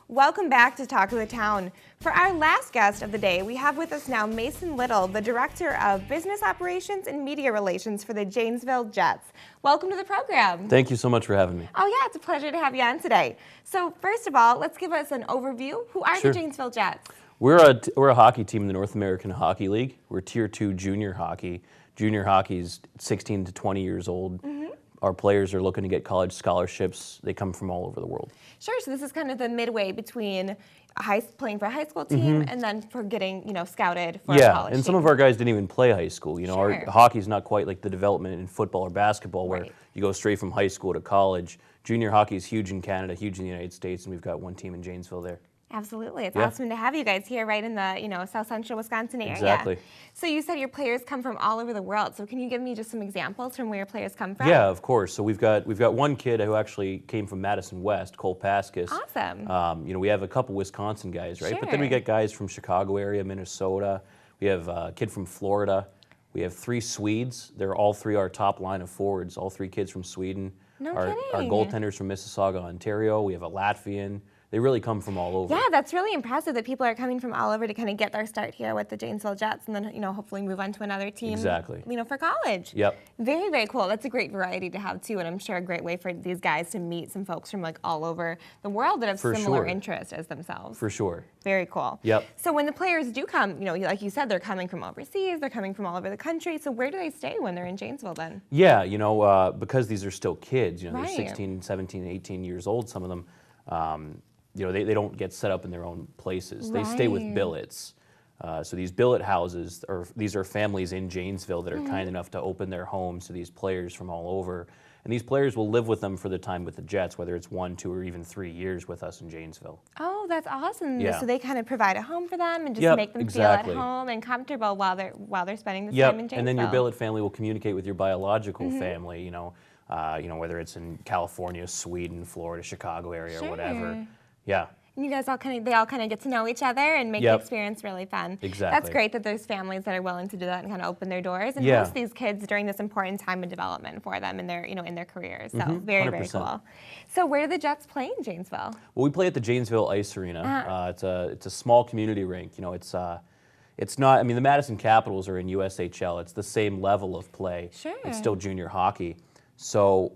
Welcome back to Talk of the Town. For our last guest of the day, we have with us now Mason Lyttle, the Director of Business Operations and Media Relations for the Janesville Jets. Welcome to the program. Thank you so much for having me. Oh yeah, it's a pleasure to have you on today. So first of all, let's give us an overview. Who are the Janesville Jets? We're a hockey team in the North American Hockey League. We're Tier 2 junior hockey. Junior hockey is 16 to 20 years old. Our players are looking to get college scholarships. They come from all over the world. Sure, so this is kind of the midway between playing for a high school team and then for getting, scouted for a college and team. some of our guys didn't even play high school. Sure. Our hockey's not quite like the development in football or basketball where Right. you go straight from high school to college. Junior hockey is huge in Canada, huge in the United States, and we've got one team in Janesville there. Absolutely. It's awesome to have you guys here right in the, south central Wisconsin area. Exactly. So you said your players come from all over the world. So can you give me just some examples from where your players come from? Yeah, of course. So we've got one kid who actually came from Madison West, Cole Pascus. Awesome. We have a couple Wisconsin guys, right? Sure. But then we get guys from Chicago area, Minnesota. We have a kid from Florida. We have 3 Swedes. They're all 3 our top line of forwards, all 3 kids from Sweden. No our kidding. goaltenders from Mississauga, Ontario. We have a Latvian. They really come from all over. Yeah, that's really impressive that people are coming from all over to kind of get their start here with the Janesville Jets and then, hopefully move on to another team. Exactly. For college. Yep. Very, very cool. That's a great variety to have too, and I'm sure a great way for these guys to meet some folks from all over the world that have similar interests as themselves. For sure. Very cool. Yep. So when the players do come, like you said, they're coming from overseas, they're coming from all over the country. So where do they stay when they're in Janesville then? Yeah, because these are still kids, they're Right. 16, 17, 18 years old, some of them. They don't get set up in their own places. They stay with Right. billets. So these billet houses, these are families in Janesville that are kind enough to open their homes to these players from all over. And these players will live with them for the time with the Jets, whether it's 1, 2, or even 3 years with us in Janesville. Oh, that's awesome. Yeah. So they kind of provide a home for them and just make them feel at home and comfortable while they're spending this time in Janesville. And then your billet family will communicate with your biological family, whether it's in California, Sweden, Florida, Chicago area, or whatever. Yeah. And you guys all kind of get to know each other and make the experience really fun. Exactly. That's great that there's families that are willing to do that and kind of open their doors and host these kids during this important time of development for them in their, in their careers. So very, 100%. very cool. So where do the Jets play in Janesville? Well, we play at the Janesville Ice Arena. It's a small community rink. It's not. I mean, the Madison Capitals are in USHL. It's the same level of play. Sure. It's still junior hockey. So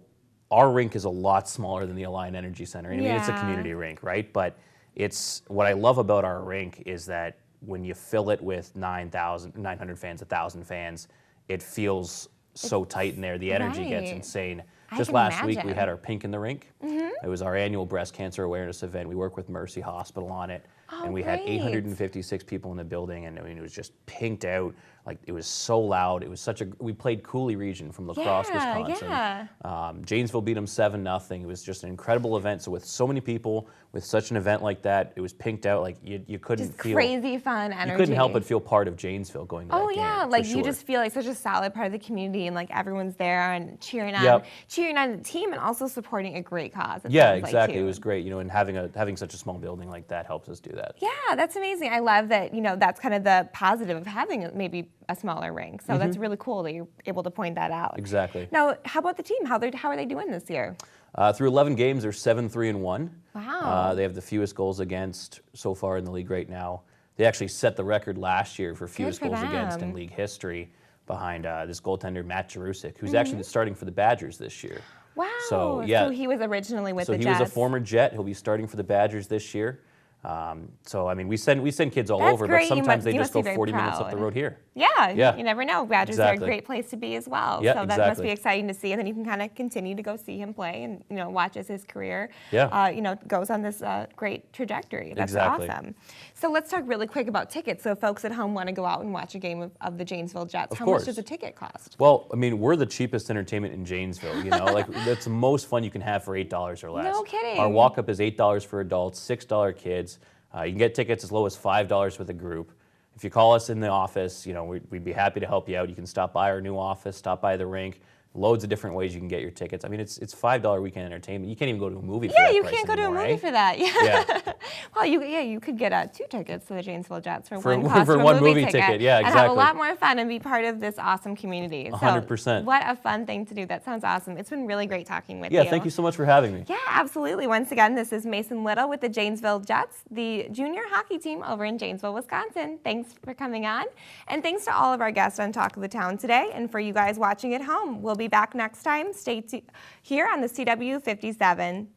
our rink is a lot smaller than the Alliant Energy Center. I mean, it's a community rink, right? But what I love about our rink is that when you fill it with 900 fans, 1,000 fans, it feels so tight in there. The energy gets insane. Just last week, we had our Pink in the Rink. It was our annual breast cancer awareness event. We work with Mercy Hospital on it. And we had 856 people in the building, and it was just pinked out. It was so loud. It was we played Cooley Region from La Crosse, Wisconsin. Janesville beat them 7-0. It was just an incredible event. So with so many people, with such an event like that, it was pinked out. You couldn't just feel crazy fun energy. You couldn't help but feel part of Janesville going to that game. Oh yeah, you just feel like such a solid part of the community, and everyone's there and cheering on the team, and also supporting a great cause. Yeah, exactly. It was great. And having such a small building like that helps us do that. Yeah, that's amazing. I love that. That's kind of the positive of having maybe a smaller rink. So that's really cool that you're able to point that out. Exactly. Now, how about the team? How are they doing this year? Through 11 games, they're 7-3-1. Wow. They have the fewest goals against so far in the league right now. They actually set the record last year for fewest goals against in league history behind this goaltender, Matt Jarusik, who's actually starting for the Badgers this year. Wow. So he was originally with the Jets. So he was a former Jet. He'll be starting for the Badgers this year. We send kids all over, but sometimes they just go 40 minutes up the road here. Yeah. You never know. Badgers are a great place to be as well. Yeah, so that must be exciting to see, and then you can kind of continue to go see him play and watch as his career goes on this great trajectory. That's awesome. So let's talk really quick about tickets. So if folks at home want to go out and watch a game of the Janesville Jets, how much does a ticket cost? Well, we're the cheapest entertainment in Janesville. That's the most fun you can have for $8 or less. No kidding. Our walk-up is $8 for adults, $6 kids. You can get tickets as low as $5 with a group. If you call us in the office, we'd be happy to help you out. You can stop by our new office, stop by the rink, loads of different ways you can get your tickets. I mean, it's $5 weekend entertainment. You can't even go to a movie for Yeah, that you price can't go to a anymore, movie eh? for that. Yeah. Well, you could get 2 tickets to the Janesville Jets for one cost of a one movie ticket. Yeah, and have a exactly. lot more fun and be part of this awesome community. 100%. So what a fun thing to do. That sounds awesome. It's been really great talking with you. Yeah, thank you so much for having me. Yeah, absolutely. Once again, this is Mason Lyttle with the Janesville Jets, the junior hockey team over in Janesville, Wisconsin. Thanks for coming on. And thanks to all of our guests on Talk of the Town today. And for you guys watching at home, we'll be back next time. Stay here on the CW 57.